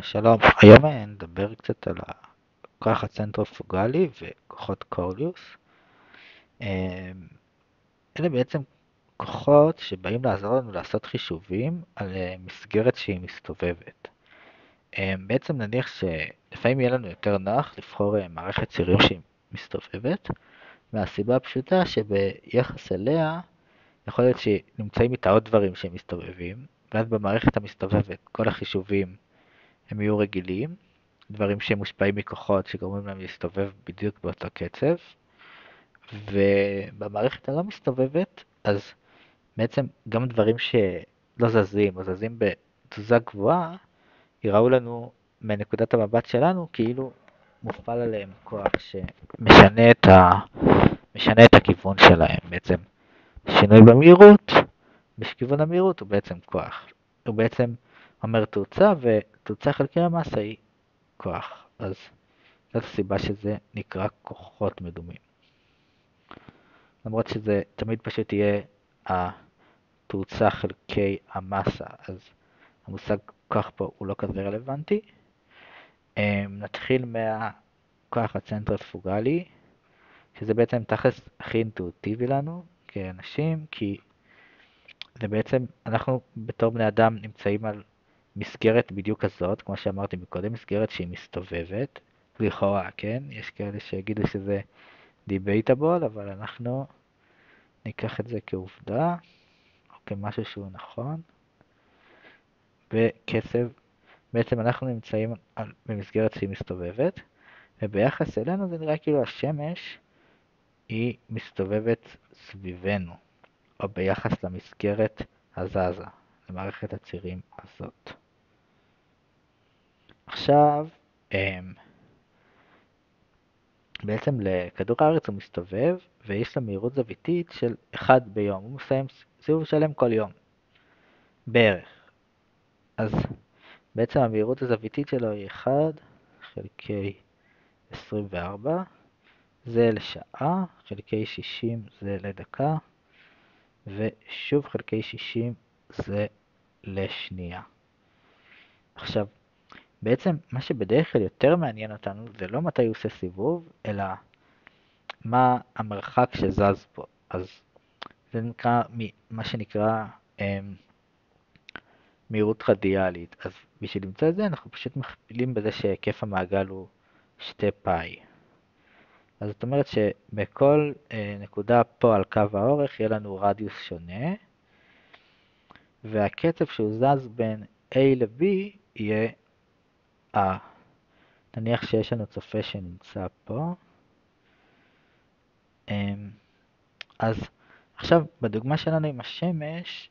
שלום, היום נדבר קצת על הכוח הצנטריפוגלי וכוחות קוריוס. אה, אלה בעצם כוחות שבאים לעזור לנו לעשות חישובים על מסגרת שהיא מסתובבת. בעצם נניח שלפעמים יהיה לנו יותר נוח לבחור מערכת צירים שהיא מסתובבת, מהסיבה הפשוטה שביחס אליה יכול להיות שנמצאים איתה עוד דברים שהם מסתובבים, ואז במערכת המסתובבת כל החישובים הם יהיו רגילים, דברים שמושפעים מכוחות שגורמים להם להסתובב בדיוק באותו קצב, ובמערכת הלא מסתובבת, אז בעצם גם דברים שלא זזים או זזים בתזוזה גבוהה, יראו לנו מנקודת המבט שלנו כאילו מופעל עליהם כוח שמשנה את הכיוון שלהם. בעצם שינוי במהירות, בכיוון המהירות הוא בעצם כוח. הוא בעצם אומר תאוצה, ותאוצה חלקי המסה היא כוח. אז זאת הסיבה שזה נקרא כוחות מדומים. למרות שזה תמיד פשוט יהיה התאוצה חלקי המסה, אז המושג כוח פה הוא לא כזה רלוונטי. נתחיל מהכוח הצנטריפוגלי, שזה בעצם תכלס הכי אינטואיטיבי לנו כאנשים, כי זה בעצם, אנחנו בתור בני אדם נמצאים על מסגרת בדיוק כזאת, כמו שאמרתי מקודם, מסגרת שהיא מסתובבת, לכאורה, כן? יש כאלה שיגידו שזה debatable, אבל אנחנו ניקח את זה כעובדה, או כמשהו שהוא נכון. בקצב, בעצם אנחנו נמצאים במסגרת שהיא מסתובבת, וביחס אלינו זה נראה כאילו השמש היא מסתובבת סביבנו, או ביחס למסגרת הזזה, למערכת הצירים הזאת. עכשיו, בעצם לכדור הארץ הוא מסתובב, ויש לו מהירות זוויתית של 1 ביום. הוא מסיים סיבוב שלם כל יום, בערך. אז בעצם המהירות הזוויתית שלו היא 1 חלקי 24, זה לשעה, חלקי 60 זה לדקה, ושוב חלקי 60 זה לשנייה. עכשיו, בעצם מה שבדרך כלל יותר מעניין אותנו זה לא מתי הוא עושה סיבוב, אלא מה המרחק שזז פה. אז זה נקרא, מה שנקרא מהירות רדיאלית. אז בשביל למצוא את זה אנחנו פשוט מכפילים בזה שהיקף המעגל הוא 2 פאי. אז זאת אומרת שבכל נקודה פה על קו האורך יהיה לנו רדיוס שונה, והקצב שהוא זז בין A ל-B יהיה A. נניח שיש לנו צופה שנמצא פה. אז עכשיו בדוגמה שלנו עם השמש,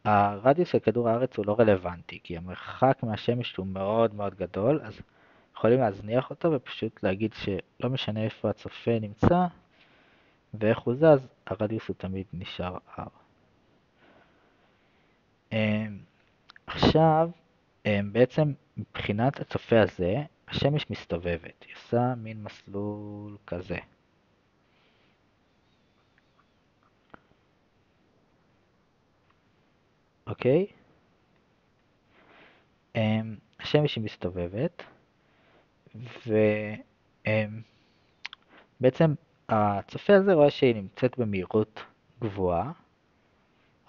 הרדיוס של כדור הארץ הוא לא רלוונטי, כי המרחק מהשמש הוא מאוד מאוד גדול, אז יכולים להזניח אותו ופשוט להגיד שלא משנה איפה הצופה נמצא ואיך הוא זז, הרדיוס הוא תמיד נשאר R. עכשיו, בעצם מבחינת הצופה הזה, השמש מסתובבת, היא עושה מין מסלול כזה. אוקיי? השמש היא מסתובבת, ובעצם הצופה הזה רואה שהיא נמצאת במהירות גבוהה,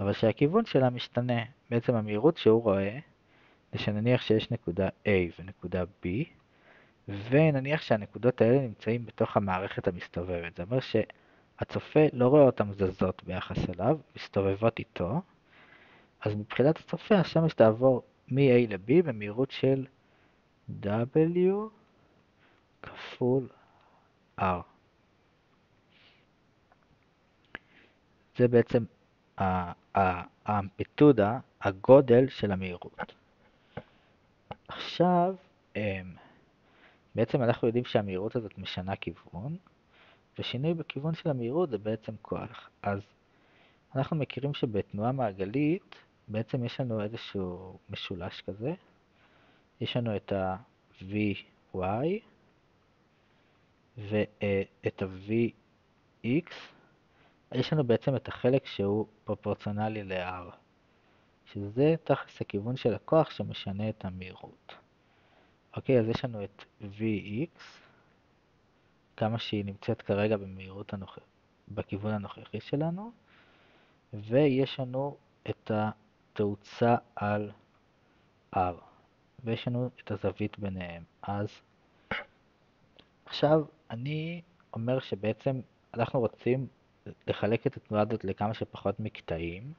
אבל שהכיוון שלה משתנה. בעצם המהירות שהוא רואה זה שנניח שיש נקודה A ונקודה B, ונניח שהנקודות האלה נמצאים בתוך המערכת המסתובבת. זה אומר שהצופה לא רואה אותן זזות ביחס אליו, מסתובבות איתו, אז מבחינת הצופה השמש תעבור מ-A ל-B במהירות של W כפול R. זה בעצם האמפליטודה, הגודל של המהירות. עכשיו, בעצם אנחנו יודעים שהמהירות הזאת משנה כיוון, ושינוי בכיוון של המהירות זה בעצם כוח. אז אנחנו מכירים שבתנועה מעגלית, בעצם יש לנו איזשהו משולש כזה. יש לנו את ה-Vy ואת ה-Vx. יש לנו בעצם את החלק שהוא פרופורציונלי ל-R, שזה תכלס הכיוון של הכוח שמשנה את המהירות. אוקיי, אז יש לנו את Vx, כמה שהיא נמצאת כרגע במהירות בכיוון הנוכחי שלנו, ויש לנו את התאוצה על R, ויש לנו את הזווית ביניהם. אז עכשיו אני אומר שבעצם אנחנו רוצים לחלק את התנועה הזאת לכמה שפחות מקטעים,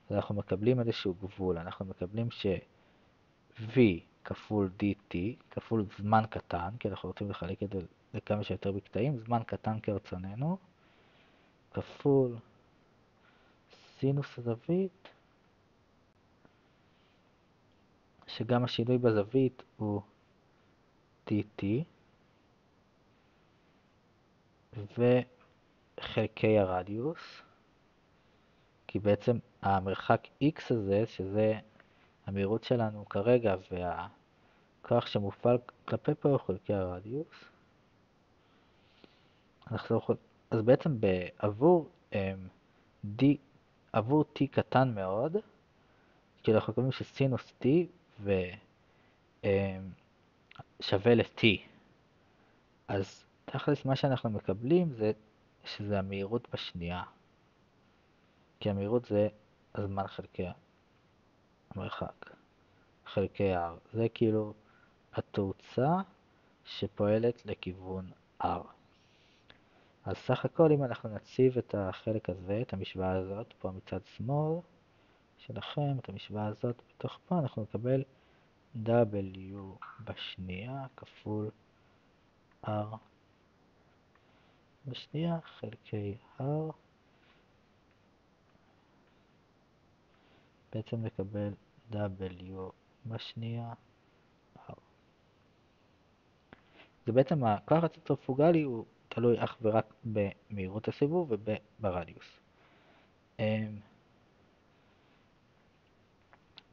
אז אנחנו מקבלים איזשהו גבול, אנחנו מקבלים ש-V כפול dt כפול זמן קטן, כי אנחנו רוצים לחלק את זה לכמה שיותר מקטעים, זמן קטן כרצוננו, כפול סינוס הזווית, שגם השינוי בזווית הוא dt, וחלקי הרדיוס, כי בעצם המרחק x הזה, שזה המהירות שלנו כרגע, והכוח שמופעל כלפי פה הוא חלקי הרדיוס. אז בעצם עבור t קטן מאוד, כי אנחנו קוראים שסינוס t שווה ל-t. אז תכלס מה שאנחנו מקבלים זה שזה המהירות בשנייה. כי המהירות זה הזמן חלקי המרחק, חלקי r. זה כאילו התאוצה שפועלת לכיוון r. אז סך הכל אם אנחנו נציב את החלק הזה, את המשוואה הזאת, פה מצד שמאל שלכם, את המשוואה הזאת בתוך פה, אנחנו נקבל W בשנייה כפול R בשנייה חלקי R, בעצם נקבל W בשנייה R. זה בעצם הכוח הצנטריפוגלי הוא תלוי אך ורק במהירות הסיבוב וברדיוס.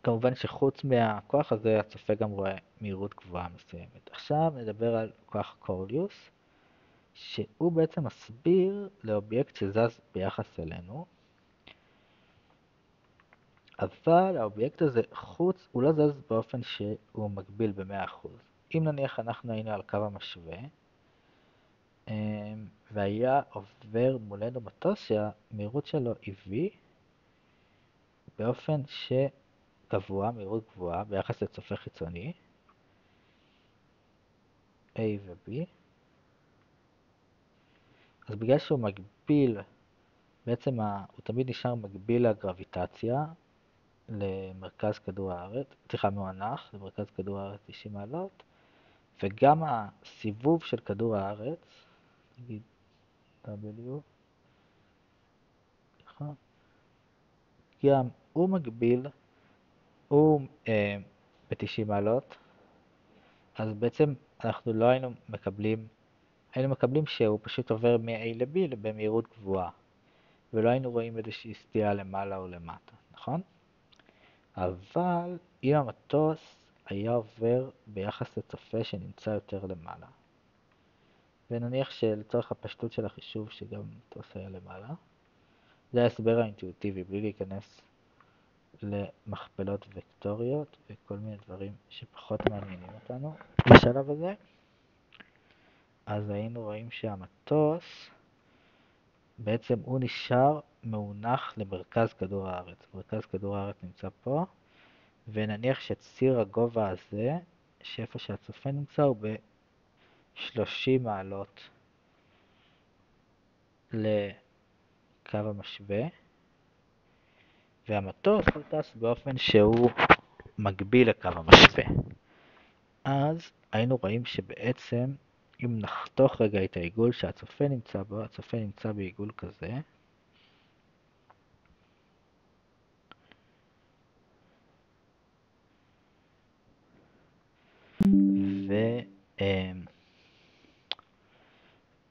כמובן שחוץ מהכוח הזה הצופה גם רואה מהירות גבוהה מסוימת. עכשיו נדבר על כוח קוריוליוס, שהוא בעצם מסביר לאובייקט שזז ביחס אלינו, אבל האובייקט הזה הוא לא זז באופן שהוא מקביל ב-100%. אם נניח אנחנו היינו על קו המשווה, והיה עובר מולנו מטוס שהמהירות שלו היא v, באופן שקבוע, מהירות גבוהה, ביחס לצופה חיצוני, A ו-B, אז בגלל שהוא מגביל, בעצם הוא תמיד נשאר מגביל לגרביטציה, למרכז כדור הארץ, מוענך למרכז כדור הארץ 90 מעלות, וגם הסיבוב של כדור הארץ, נגיד W, גם הוא מגביל, הוא ב-90 מעלות, אז בעצם אנחנו לא היינו מקבלים שהוא פשוט עובר מ-A ל-B במהירות גבוהה, ולא היינו רואים איזושהי סטייה למעלה או למטה, נכון? אבל אם המטוס היה עובר ביחס לצופה שנמצא יותר למעלה, ונניח שלצורך הפשטות של החישוב שגם מטוס היה למעלה, זה ההסבר האינטואיטיבי, בלי להיכנס למכפלות וקטוריות וכל מיני דברים שפחות מעניינים אותנו בשלב הזה. אז היינו רואים שהמטוס בעצם הוא נשאר מאונח למרכז כדור הארץ. מרכז כדור הארץ נמצא פה, ונניח שציר הגובה הזה, שאיפה שהצופה נמצא, הוא ב-30 מעלות לקו המשווה, והמטוס הוא טס באופן שהוא מקביל לקו המשווה. אז היינו רואים שבעצם אם נחתוך רגע את העיגול שהצופה נמצא בו, הצופה נמצא בעיגול כזה,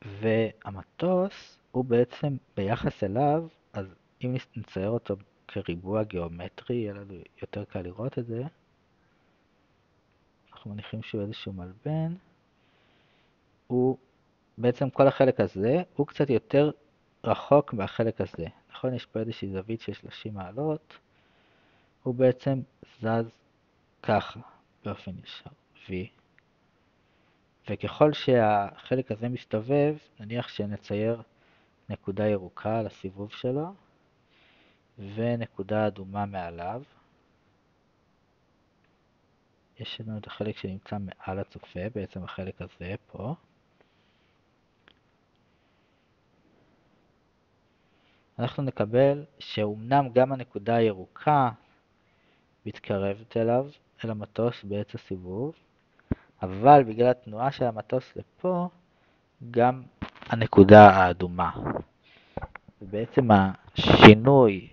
והמטוס הוא בעצם ביחס אליו, אז אם נצייר אותו כריבוע גיאומטרי, יהיה לנו יותר קל לראות את זה. אנחנו מניחים שהוא איזשהו מלבן. הוא בעצם כל החלק הזה הוא קצת יותר רחוק מהחלק הזה. נכון, יש פה איזושהי זווית של 30 מעלות, הוא בעצם זז ככה, באופן ישר, V. וככל שהחלק הזה מסתובב, נניח שנצייר נקודה ירוקה על הסיבוב שלו, ונקודה אדומה מעליו. יש לנו את החלק שנמצא מעל הצופה, בעצם החלק הזה פה. אנחנו נקבל שאומנם גם הנקודה הירוקה מתקרבת אליו, אל המטוס בעת הסיבוב, אבל בגלל התנועה של המטוס לפה, גם הנקודה האדומה. ובעצם השינוי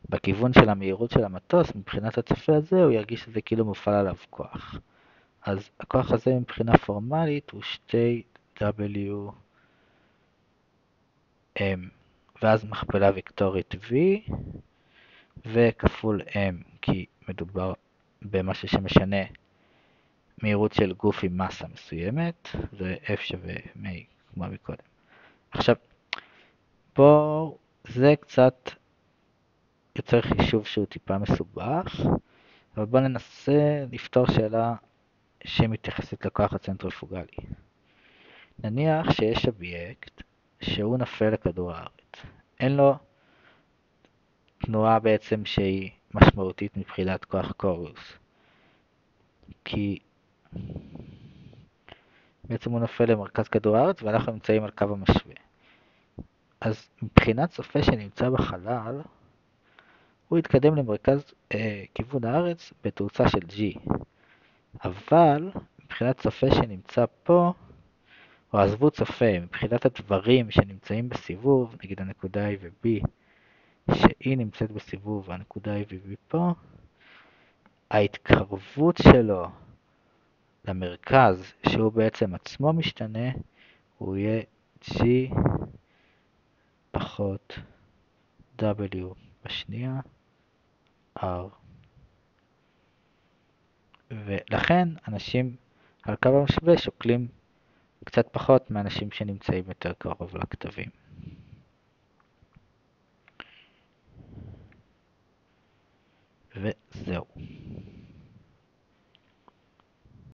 בכיוון של המהירות של המטוס, מבחינת הצופה הזה, הוא ירגיש שזה כאילו מופעל עליו כוח. אז הכוח הזה מבחינה פורמלית הוא 2WM, ואז מכפלה ויקטורית V, וכפול M, כי מדובר במשהו שמשנה מהירות של גוף עם מסה מסוימת, זה F שווה M כמו מקודם. עכשיו, פה זה קצת יוצר חישוב שהוא טיפה מסובך, אבל בואו ננסה לפתור שאלה שמתייחסת לכוח הצנטריפוגלי. נניח שיש אובייקט שהוא נופל לכדור הארץ. אין לו תנועה בעצם שהיא משמעותית מבחינת כוח קוריוס. כי בעצם הוא נופל למרכז כדור הארץ ואנחנו נמצאים על קו המשווה. אז מבחינת צופה שנמצא בחלל, הוא יתקדם למרכז כיוון הארץ בתאוצה של G. אבל מבחינת צופה שנמצא פה, או עזבו צופה, מבחינת הדברים שנמצאים בסיבוב, נגיד הנקודה A ו-B, שהיא נמצאת בסיבוב, הנקודה A ו-B פה, ההתקרבות שלו למרכז, שהוא בעצם עצמו משתנה, הוא יהיה G פחות W בשנייה R. ולכן אנשים על קו המשווה שוקלים קצת פחות מאנשים שנמצאים יותר קרוב לכתבים.